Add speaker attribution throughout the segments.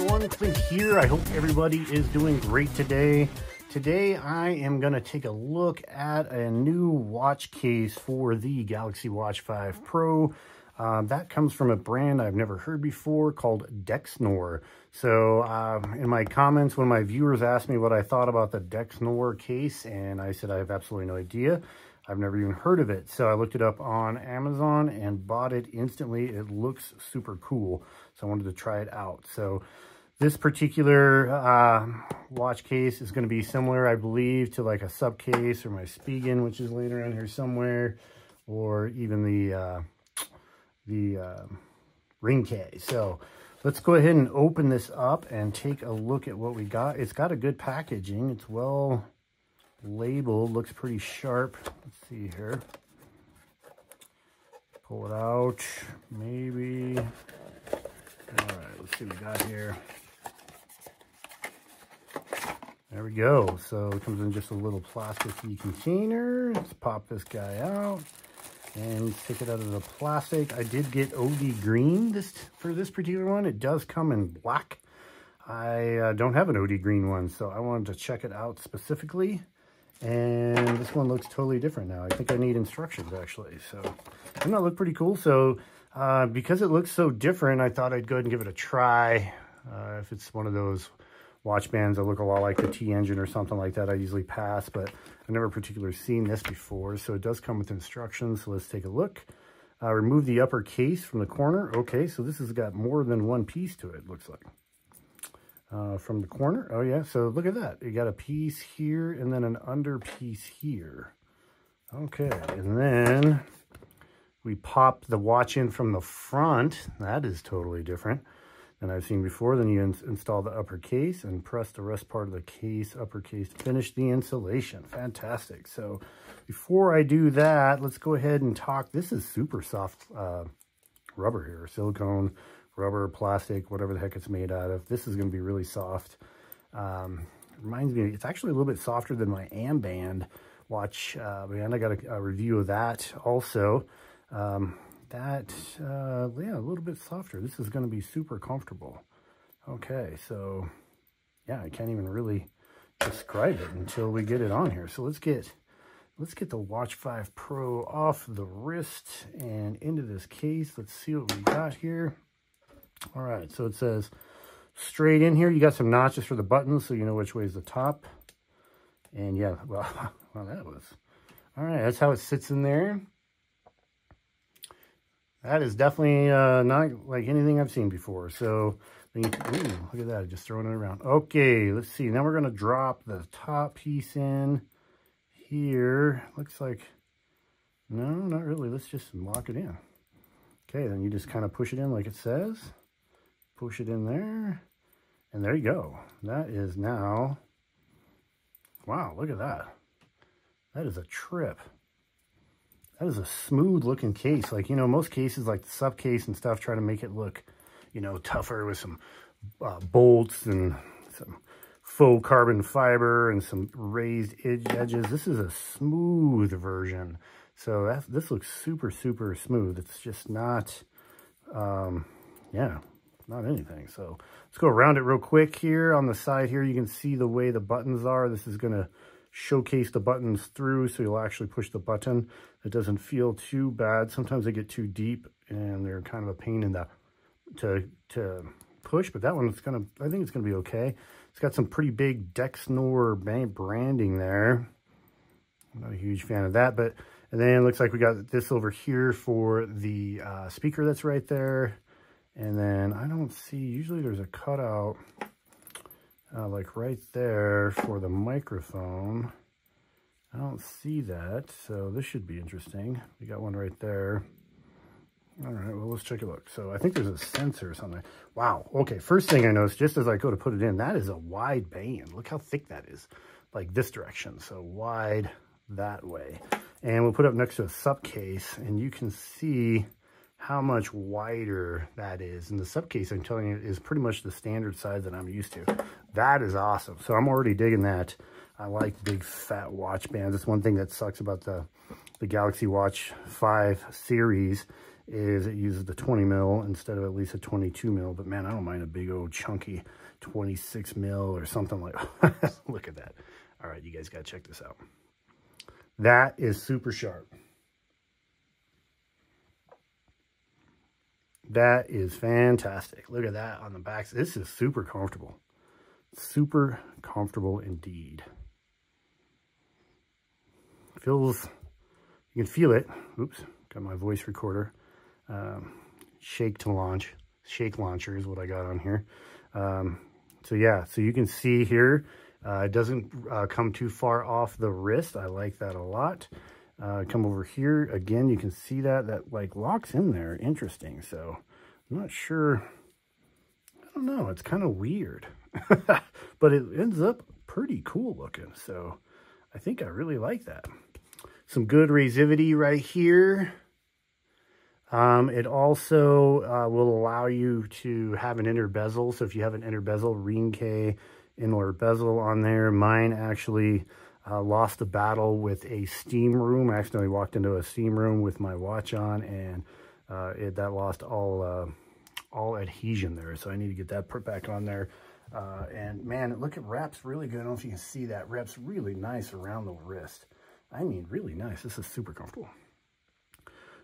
Speaker 1: everyone, Clint here. I hope everybody is doing great today. Today I am going to take a look at a new watch case for the Galaxy Watch 5 Pro. That comes from a brand I've never heard before called Dexnor. So in my comments, when my viewers asked me what I thought about the Dexnor case, and I said I have absolutely no idea. I've never even heard of it. So I looked it up on Amazon and bought it instantly. It looks super cool. So I wanted to try it out. So this particular watch case is going to be similar, I believe, to like a sub case or my Spigen, which is laying around here somewhere, or even the ring case. So let's go ahead and open this up and take a look at what we got. It's got a good packaging. It's well labeled, looks pretty sharp. Let's see here. Pull it out, maybe. All right, let's see what we got here. There we go. So it comes in just a little plasticky container. Let's pop this guy out and take it out of the plastic. I did get OD green for this particular one. It does come in black. I don't have an OD green one, so I wanted to check it out specifically. And this one looks totally different now. I think I need instructions, actually. So, doesn't that look pretty cool? So, because it looks so different, I thought I'd go ahead and give it a try. If it's one of those watch bands that look a lot like the T-Engine or something like that, I usually pass. But I've never particularly seen this before. So, it does come with instructions. So, let's take a look. Remove the upper case from the corner. Okay, so this has got more than one piece to it, looks like. From the corner. Oh yeah, so look at that. You got a piece here and then an under piece here. Okay, and then we pop the watch in from the front. That is totally different than I've seen before. Then you install the upper case and press the rest part of the case, upper case, to finish the installation. Fantastic. So before I do that, let's go ahead and talk. This is super soft rubber here, silicone, rubber, plastic, whatever the heck it's made out of. This is going to be really soft. Reminds me, it's actually a little bit softer than my Amband watch band. I got a review of that also. Yeah, a little bit softer. This is going to be super comfortable. Okay, so yeah, I can't even really describe it until we get it on here. So let's get the Watch 5 Pro off the wrist and into this case. Let's see what we got here. All right, so it says straight in here. You got some notches for the buttons, so you know which way is the top. And yeah, well, that was... All right, that's how it sits in there. That is definitely not like anything I've seen before. So, ooh, look at that, just throwing it around. Okay, let's see. Now we're going to drop the top piece in here. Looks like, no, not really. Let's just lock it in. Okay, then you just kind of push it in like it says. Push it in there, and there you go. That is now, wow, look at that. That is a trip. That is a smooth looking case. Like, you know, most cases like the sub case and stuff try to make it look, you know, tougher with some bolts and some faux carbon fiber and some raised edges. This is a smooth version. So this looks super, super smooth. It's just not, yeah, not anything. So let's go around it real quick here. On the side here, you can see the way the buttons are. This is going to showcase the buttons through, so you'll actually push the button. It doesn't feel too bad. Sometimes they get too deep and they're kind of a pain in the to push, but that one's gonna, I think it's gonna be okay. It's got some pretty big Dexnor branding there. I'm not a huge fan of that, but and then it looks like we got this over here for the speaker that's right there. And then I don't see, usually there's a cutout like right there for the microphone. I don't see that, so this should be interesting. We got one right there. All right, well, let's check a look. So I think there's a sensor or something. Wow, okay, first thing I noticed, just as I go to put it in, that is a wide band. Look how thick that is, like this direction. So wide that way. And we'll put it up next to a sub case, and you can see how much wider that is. And the sub case, I'm telling you, is pretty much the standard size that I'm used to. That is awesome. So I'm already digging that. I like big fat watch bands. That's one thing that sucks about the Galaxy Watch 5 series is it uses the 20 mil instead of at least a 22 mil. But man, I don't mind a big old chunky 26 mil or something like that. Look at that. All right, you guys got to check this out. That is super sharp. That is fantastic. Look at that on the back. This is super comfortable. Super comfortable indeed. Feels, you can feel it. Oops, got my voice recorder. Shake launcher is what I got on here. So yeah, so you can see here, it doesn't come too far off the wrist. I like that a lot. Come over here again, you can see that like locks in there. Interesting. So I'm not sure. I don't know. It's kind of weird, but it ends up pretty cool looking. So I think I really like that. Some good resivity right here. It also will allow you to have an inner bezel. So if you have an inner bezel, Ring-K inner bezel on there. Mine actually lost a battle with a steam room. I accidentally walked into a steam room with my watch on, and that lost all adhesion there. So I need to get that put back on there. And man, look, it wraps really good. I don't know if you can see that. Wraps really nice around the wrist. I mean, really nice. This is super comfortable.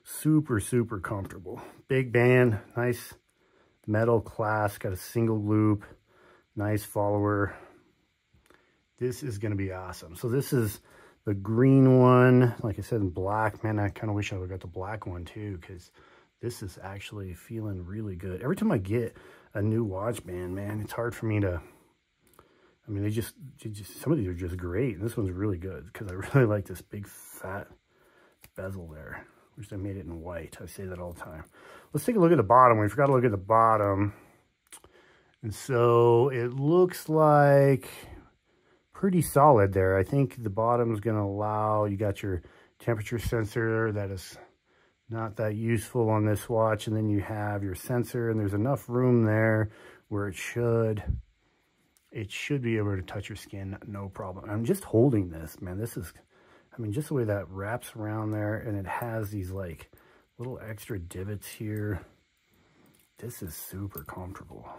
Speaker 1: Super, super comfortable. Big band, nice metal clasp, got a single loop, nice follower. This is going to be awesome. So this is the green one. Like I said, in black. Man, I kind of wish I would have got the black one too, because this is actually feeling really good. Every time I get a new watch band, man, it's hard for me to, I mean, they just some of these are just great. And this one's really good because I really like this big fat bezel there. Wish they made it in white. I say that all the time. Let's take a look at the bottom. We forgot to look at the bottom. And so it looks like pretty solid there. I think the bottom is going to allow, you got your temperature sensor that is not that useful on this watch. And then you have your sensor, and there's enough room there where it should be able to touch your skin, no problem. I'm just holding this, man. This is, I mean, just the way that wraps around there, and it has these like little extra divots here. This is super comfortable.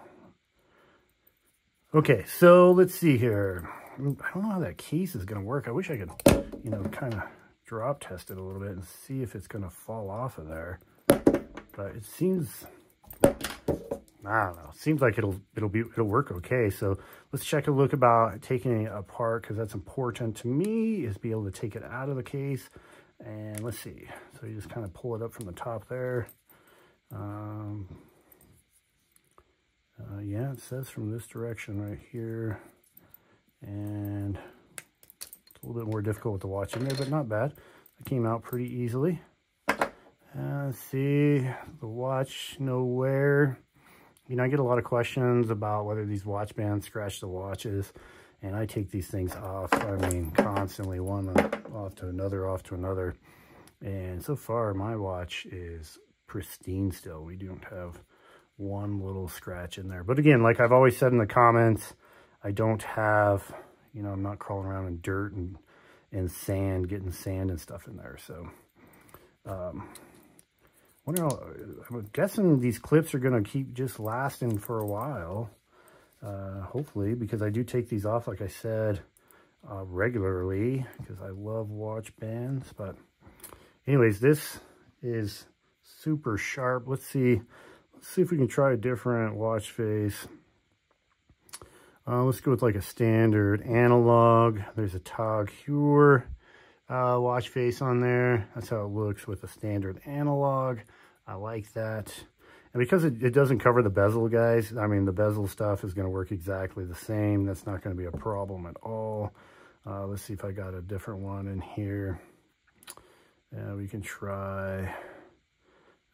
Speaker 1: Okay, so let's see here. I don't know how that case is going to work. I wish I could, you know, kind of drop test it a little bit and see if it's going to fall off of there. But it seems, I don't know. Seems like it'll work okay. So let's check a look about taking it apart, because that's important to me, is be able to take it out of the case. And let's see. So you just kind of pull it up from the top there. Yeah, it says from this direction right here. And it's a little bit more difficult with the watch in there, but not bad. It came out pretty easily. Let's see, the watch, no wear. You know, I get a lot of questions about whether these watch bands scratch the watches, and I take these things off, I mean, constantly, one off to another. And so far, my watch is pristine still. We don't have one little scratch in there. But again, like I've always said in the comments, I don't have, you know, I'm not crawling around in dirt and sand, getting sand and stuff in there. So, wonder how, I'm guessing these clips are going to keep just lasting for a while, hopefully, because I do take these off, like I said, regularly, because I love watch bands. But anyways, this is super sharp. Let's see if we can try a different watch face. Let's go with like a standard analog. There's a Tag Heuer watch face on there. That's how it looks with a standard analog. I like that. And because it doesn't cover the bezel, guys, I mean, the bezel stuff is going to work exactly the same. That's not going to be a problem at all. Let's see if I got a different one in here. We can try,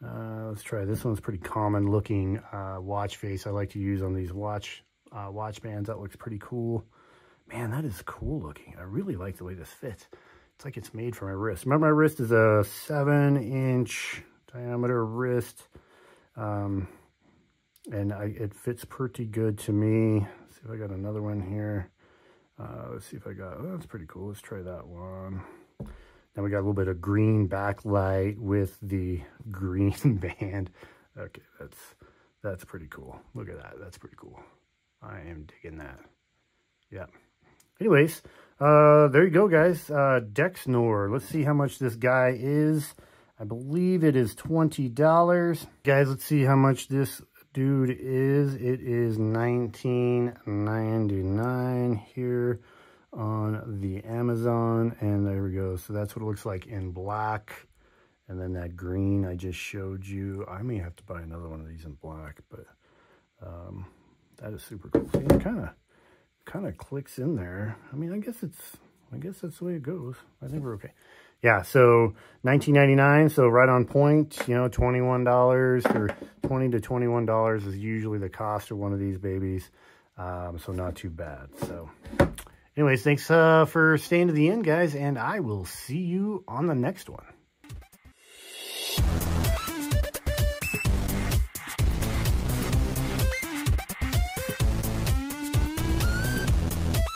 Speaker 1: let's try this one's pretty common looking watch face I like to use on these watch bands. That looks pretty cool. Man, that is cool looking. I really like the way this fits. It's like it's made for my wrist. Remember, my wrist is a 7-inch diameter wrist, and it fits pretty good to me. Let's see if I got another one here. Let's see if I got, oh, that's pretty cool. Let's try that one. Then we got a little bit of green backlight with the green band. Okay, that's pretty cool. Look at that. That's pretty cool. I am digging that. Yeah. Anyways, there you go, guys. Dexnor. Let's see how much this guy is. I believe it is $20. Guys, let's see how much this dude is. It is $19.99 here on the Amazon. And there we go. So that's what it looks like in black. And then that green I just showed you. I may have to buy another one of these in black, but that is super cool. See, it kind of clicks in there. I mean, I guess that's the way it goes. I think we're okay. Yeah, so $19.99, so right on point. You know, $21 or $20 to $21 is usually the cost of one of these babies. So not too bad. So anyways, thanks for staying to the end, guys, and I will see you on the next one.